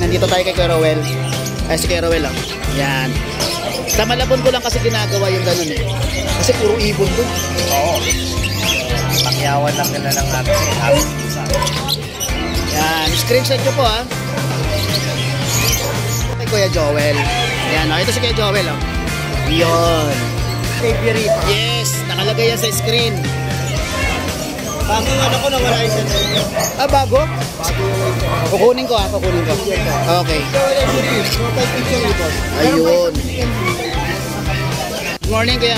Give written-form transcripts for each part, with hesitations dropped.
nandito tayo kay Kuya Rowel. Ay, si Kuya Rowel lang. Yan. Sa Malabon ko lang kasi ginagawa yung ganun eh. Kasi puro ibon doon. Oo. Pakyawan lang nila ng ating pusa. Yan. Screenshot nyo po ha. Kay Kuya Joel. Yan. Ito si Kuya Joel. Oh. Yun. Aviary pa. Yes. Nakalagay yan sa screen. Bago yung ano ko na wala isa. Ah, bago? Bago yung isa. Kukunin ko ha. Kukunin ko. Okay. Ayun. Good morning Kuya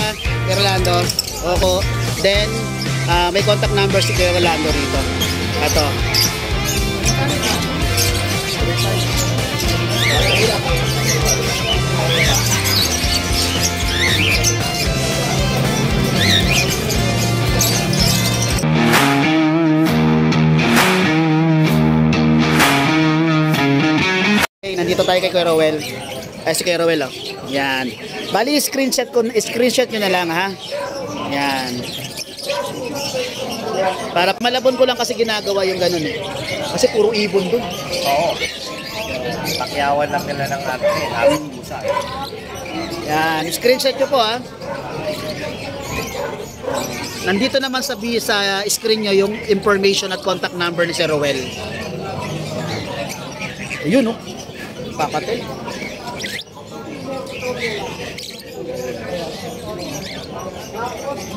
Rolando. Opo. Then, may contact number si Kuya Rolando rito. Ito. Okay, nandito tayo kay Kuya Rowel. Ay, si Kuya Rowel oh. Yan. Bali, screenshot nyo na lang ha. Yan. Para Malabon ko lang kasi ginagawa yung ganun eh. Kasi puro ibon doon. Oo. Pakyawan lang nila ng ating pusa. Yan. Screenshot nyo po ha. Nandito naman sa screen nyo yung information at contact number ni Sir Rowel. Ayun oh. Papatel.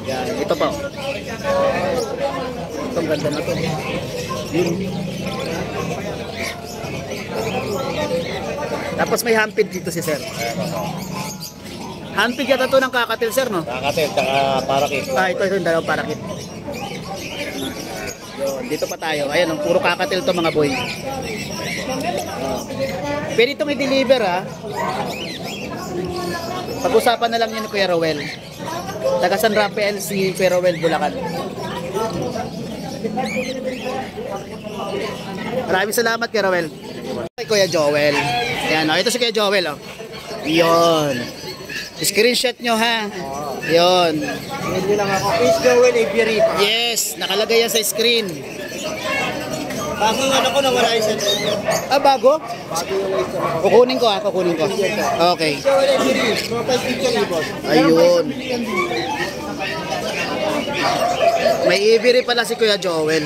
Yan, ito pa. Itong ganda na to. Yun. Tapos may hampid dito si Sir. Hampid yata to ng kakatil Sir, no? Kakatil, saka parakit. Ito yung dalawang parakit. Yun, dito pa tayo. Ayan, puro kakatil to mga boy. Pwede itong i-deliver ha. Pag-usapan na lang yun ni Kuya Rowel. Taga San Rafael si Kuya Rowel, Bulacan. Maraming salamat Kuya Rowel. Kay Kuya Joel. Ayan, ito si Kuya Joel oh. Yun. Screenshot nyo ha. Yun. Hindi lang ako. Please Joel Aviary pa. Yes, nakalagay yan sa screen. Bago yung ano ko na wala isa. Ah, bago? Bago yung isa. Kukunin ko ha, kukunin ko. Okay. Joel Aviary. Mga picture ni boss. Ayun. May Aviary pala si Kuya Joel.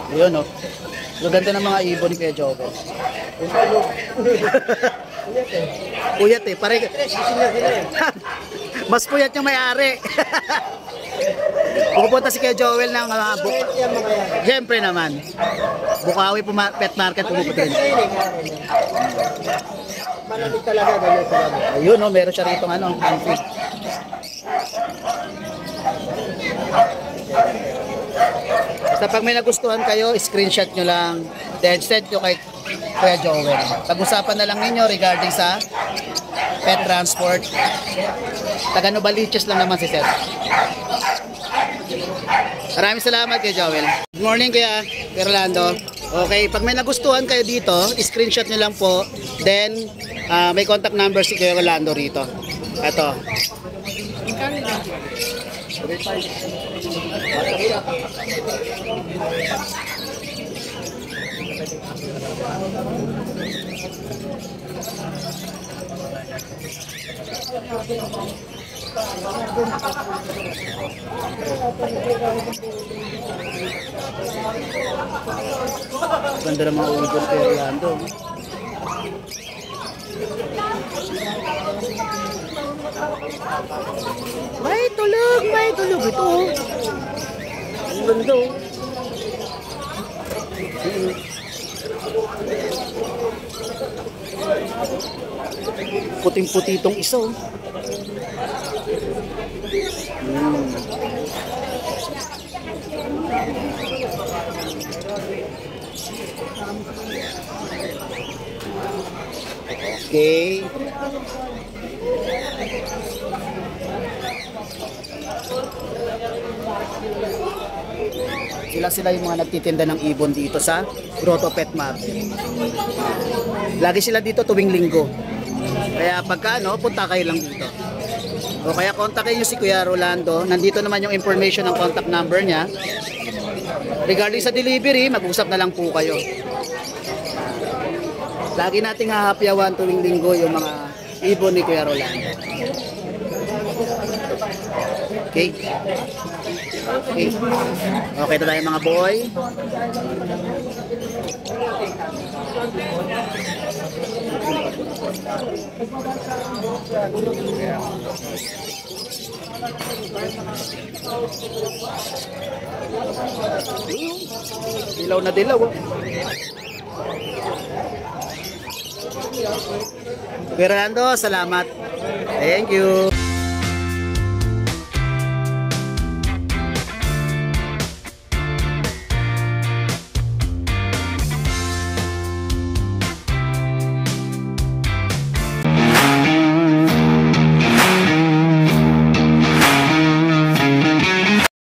Ayun oh. So, ganda ng mga ibon ni Kuya Joel. Puyat eh. Pare... Mas puyat yung may-ari. Pupunta si Kuya Joel ng Siyempre naman. Bukawi Pet Market pupunta rin. Malamig talaga, ganyan talaga. Ayun oh, meron siya rito handfeed. Basta pag may nagustuhan kayo, screenshot nyo lang. Then send nyo kay Kuya Joel. Pag-usapan na lang ninyo regarding sa pet transport. Taga Novaliches lang naman si Sir. Maraming salamat Kuya Joel. Good morning Kuya Rolando. Okay, pag may nagustuhan kayo dito, screenshot nyo lang po. Then, may contact number si Kuya Rolando rito. Ito. Ganda ng mga ulod kay Rolando. May tulog ito. Ang ganda oh. Puting-puti itong isa oh. Okay. Sila yung mga nagtitinda ng ibon dito sa Grotto Pet Market. Lagi sila dito tuwing linggo. Kaya pagka punta kayo lang dito. O kaya kontakin nyo si Kuya Rolando. Nandito naman yung information ng contact number niya. Regarding sa delivery, mag-usap na lang po kayo. Lagi nating hahapyawan tuwing linggo yung mga ibon ni Kuya Rolando. Okay? Okay. Okay na tayo mga boy. Dilaw na dilaw. Fernando, salamat. Thank you.